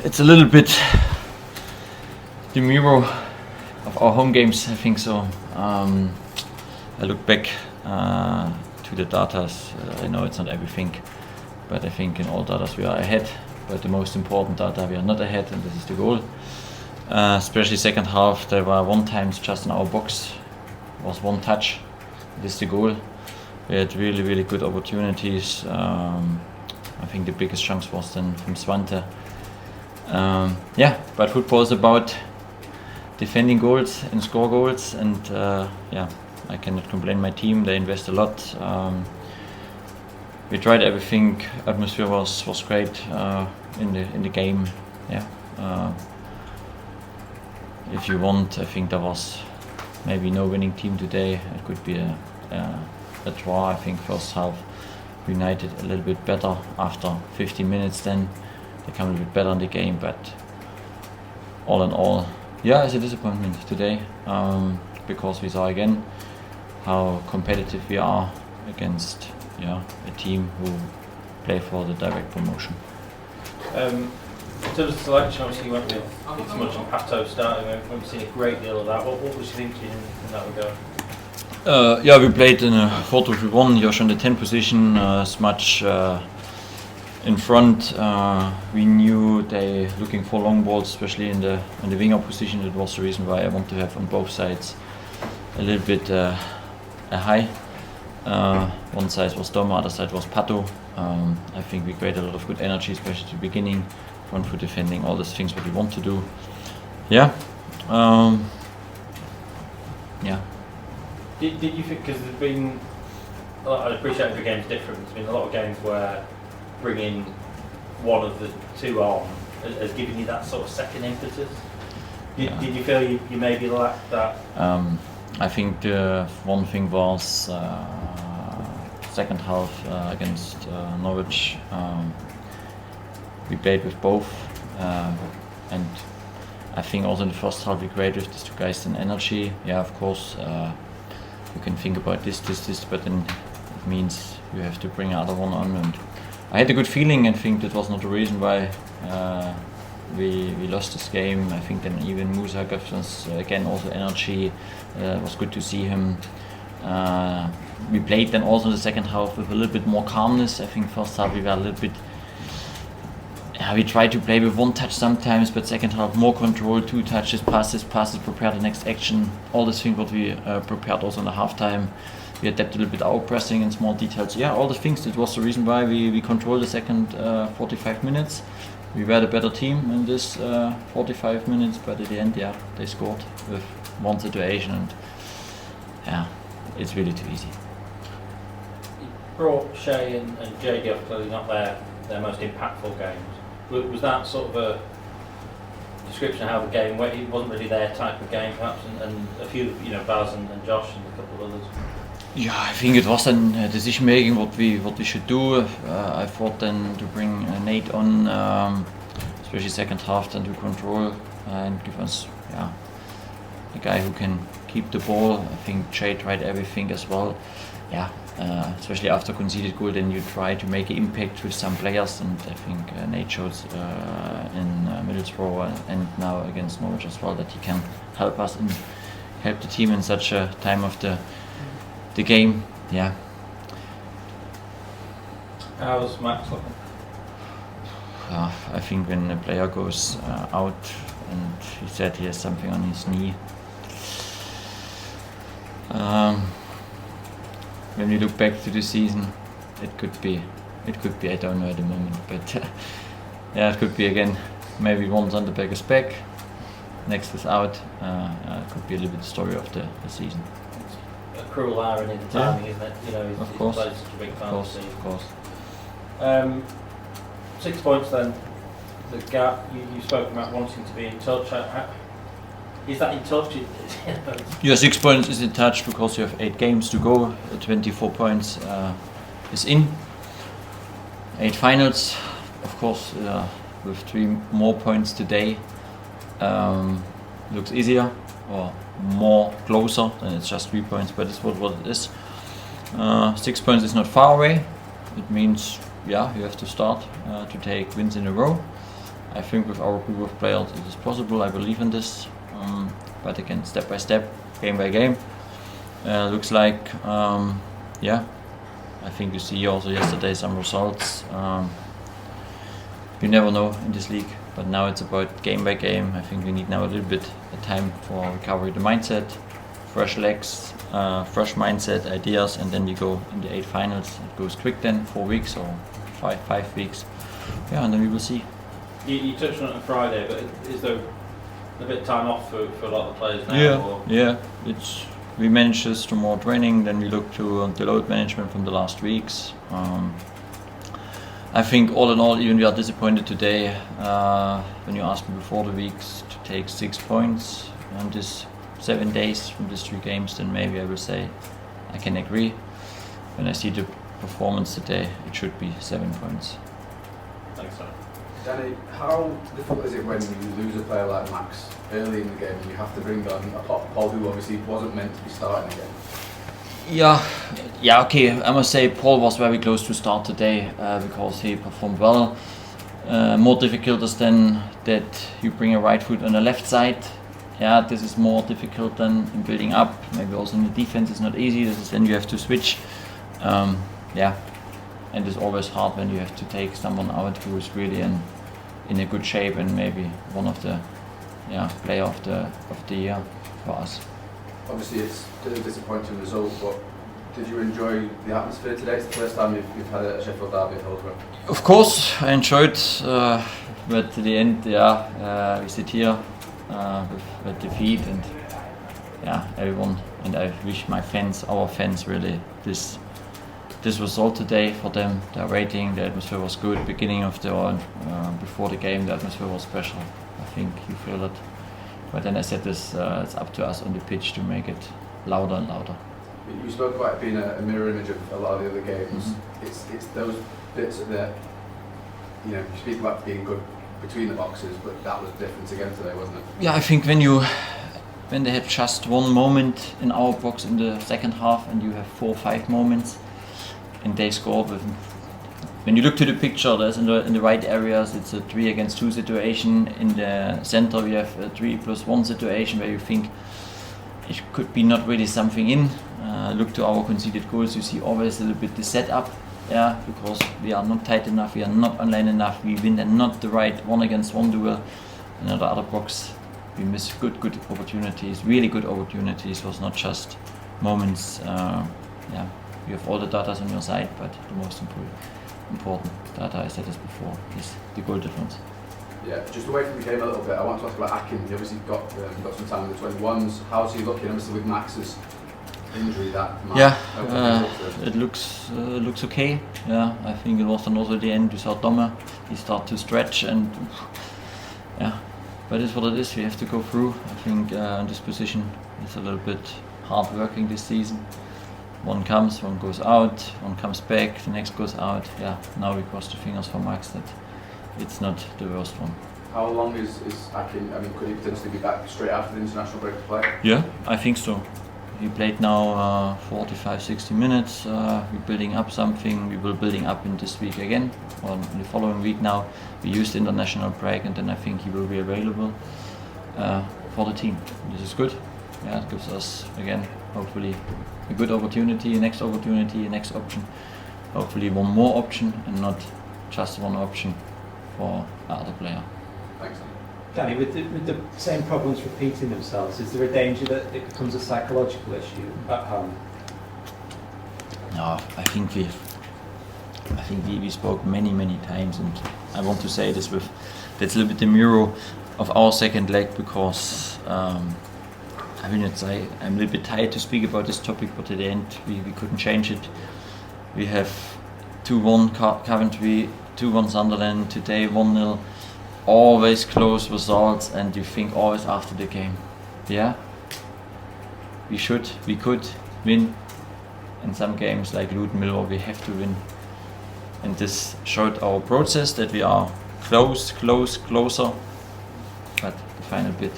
it's a little bit the mirror of our home games, I think so. I look back to the data. I know it's not everything, but I think in all data we are ahead. But the most important data, we are not ahead, and this is the goal. Especially second half, there were one times just in our box, was one touch. This is the goal. We had really good opportunities. I think the biggest chance was then from Svante. But football is about defending goals and score goals, and I cannot complain. My team, they invest a lot. We tried everything. Atmosphere was great in the game. If you want, I think there was maybe no winning team today. It could be a draw. I think first half United a little bit better after 50 minutes. Then they come a little bit better in the game, but all in all, it's a disappointment today because we saw again how competitive we are against a team who play for the direct promotion. In terms of selection, obviously you went with too much on Pato starting. We've seen a great deal of that. What was you thinking in that regard? We played in a 4-2-3-1. Josh on the 10 position, as much in front. We knew they looking for long balls, especially in the winger position. It was the reason why I want to have on both sides a little bit a high. One side was Dom, other side was Pato. I think we created a lot of good energy, especially at the beginning, front foot defending, all these things what we want to do. Did you think, because there's been, I appreciate every game's different, there's been a lot of games where bringing one of the two on has given you that sort of second impetus? Did you feel you maybe lacked that? I think the one thing was second half against Norwich. We played with both, and I think also in the first half we created with these two guys in energy. Of course, you can think about this, but then it means you have to bring another one on. And I had a good feeling, and think that was not the reason why we lost this game. I think then even Musa gave us again also energy. It was good to see him. We played then also in the second half with a little bit more calmness. I think first half we were a little bit. We tried to play with one touch sometimes, but second half more control, two touches, passes, prepare the next action. All these things what we prepared also in the halftime. We adapted a little bit our pressing and small details. All the things. That was the reason why we controlled the second 45 minutes. We were the better team in this 45 minutes, but at the end, they scored with one situation, and it's really too easy. You brought Shea and JD off, clearly not their most impactful games. Was that sort of a description of how the game went? It wasn't really their type of game, perhaps, and a few, Baz and Josh and a couple of others. I think it was a decision making what we should do. I thought then to bring Nate on, especially second half, then to control and give us a guy who can keep the ball. I think Jay tried everything as well. Especially after conceded goal, then you try to make an impact with some players, and I think Nate shows in Middlesbrough and now against Norwich as well that he can help us and help the team in such a time of the game. How's Max looking? I think when a player goes out and he said he has something on his knee, when we look back to the season, it could be, I don't know at the moment, but it could be again, maybe one's on the back is back, next is out. It could be a little bit the story of the season. It's a cruel irony, the timing, isn't it? He's played such a big fan of course. 6 points then, the gap, you spoke about wanting to be in touch. Is that in touch? 6 points is in touch because you have 8 games to go. 24 points is in. 8 finals, of course, with 3 more points today. Looks easier or more closer than it's just 3 points, but it's what it is. 6 points is not far away. It means you have to start to take wins in a row. I think with our group of players it is possible. I believe in this, but again, step by step, game by game. Looks like, yeah. I think you see also yesterday some results. You never know in this league, but now it's about game by game. I think we need now a little bit of time for recovery, the mindset, fresh legs, fresh mindset, ideas, and then we go in the 8 finals. It goes quick then, 4 weeks or 5 weeks. Yeah, and then we will see. You touched on it on Friday, but is there a bit of time off for a lot of the players now? Yeah, or? yeah. We manage this to more training, then we look to the load management from the last weeks. I think all in all, even we are disappointed today when you asked me before the weeks to take 6 points on this 7 days from these 3 games, then maybe I will say I can agree. When I see the performance today, it should be 7 points. Thanks, sir. Danny, how difficult is it when you lose a player like Max early in the game and you have to bring on a Paul who obviously wasn't meant to be starting again? Yeah, okay. I must say Paul was very close to start today because he performed well. More difficult is then that you bring a right foot on the left side. Yeah, this is more difficult than in building up. Maybe also in the defense it's not easy. This is then you have to switch. Yeah, and it's always hard when you have to take someone out who is really in a good shape and maybe one of the player of the year for us. Obviously it's still a disappointing result, but did you enjoy the atmosphere today? It's the first time you've had a Sheffield derby at Hillsborough. Of course, I enjoyed, but to the end, we sit here with defeat, and everyone, and I wish my fans, our fans, really this result today for them. Their rating, the atmosphere was good. Beginning of before the game, the atmosphere was special. I think you feel it. But then I said this, it's up to us on the pitch to make it louder and louder. You spoke about it being a mirror image of a lot of the other games. Mm-hmm. It's those bits that, you speak about being good between the boxes, but that was different again today, wasn't it? Yeah, I think when they had just one moment in our box in the second half and you have 4 or 5 moments and they score with. When you look to the picture, there's in the right areas, it's a 3 against 2 situation. In the center, we have a 3+1 situation where you think it could be not really something in. Look to our conceded goals, you see always a little bit the setup, because we are not tight enough, we are not online enough, we win and not the right 1 against 1 duel. In the other box, we miss good opportunities, really good opportunities. It was not just moments. You have all the data on your side, but the most important data, I said this before, is the goal difference. Yeah, just away from the game a little bit, I want to ask about Akin. You obviously got some time with the 21s. How's he looking? Obviously with Max's injury, that might it looks okay. Yeah, I think it was then also the end. You saw Domme, he started to stretch, and but it's what it is. We have to go through. I think in this position, it's a little bit hard working this season. One comes, one goes out, one comes back, the next goes out. Yeah, now we cross the fingers for Max that it's not the worst one. How long is Akin? I mean, could he potentially be back straight after the international break to play? Yeah, I think so. He played now 45-60 minutes. We're building up something. We will building up in this week again, or in the following week now. We used the international break, and then I think he will be available for the team. This is good. Yeah, it gives us again hopefully a good opportunity, a next option. Hopefully one more option and not just one option for other player. Thanks. Danny, with the same problems repeating themselves, is there a danger that it becomes a psychological issue at home? No, I think we spoke many times, and I want to say this that's a little bit the mirror of our second leg, because I'm a little bit tired to speak about this topic, but at the end we couldn't change it. We have 2-1 Coventry, 2-1 Sunderland, today 1-0, always close results, and you think always after the game, we could win. In some games like Luton, Millwall, we have to win, and this showed our process that we are closer, but the final bit.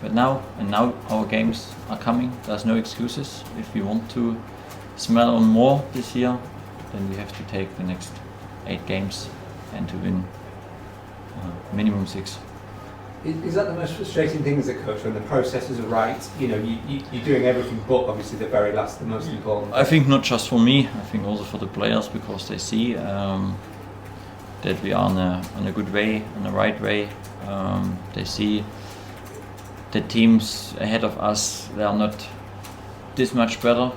But now our games are coming. There's no excuses. If we want to smell on more this year, then we have to take the next 8 games and to win minimum 6. Is that the most frustrating thing as a coach, when the processes are right, you know, you're doing everything but obviously the very last, the most important? I think not just for me, I think also for the players, because they see that we are on a good way, on the right way. They see the teams ahead of us, they are not this much better.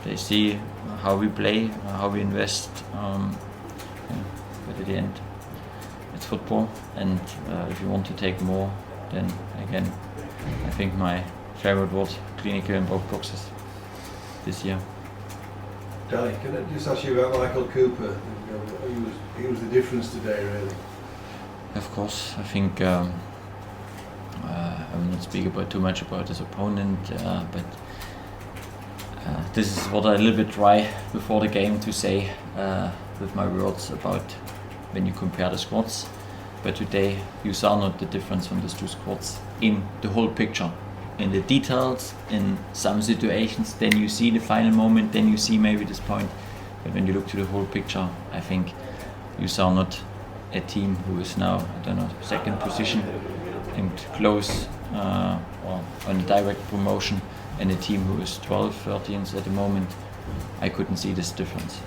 They see how we play, how we invest. But at the end, it's football, and if you want to take more, then again, I think my favorite word, clinical in both boxes this year. Danny, can I just ask you about Michael Cooper? He was the difference today, really. Of course, I think I will not speak too much about his opponent, but this is what I a little bit try before the game to say with my words about when you compare the squads. But today you saw not the difference from these two squads in the whole picture. In the details, in some situations, then you see the final moment, then you see maybe this point. But when you look to the whole picture, I think you saw not a team who is now, I don't know, second position and close or on a direct promotion, and a team who is 12, 13 at the moment. I couldn't see this difference.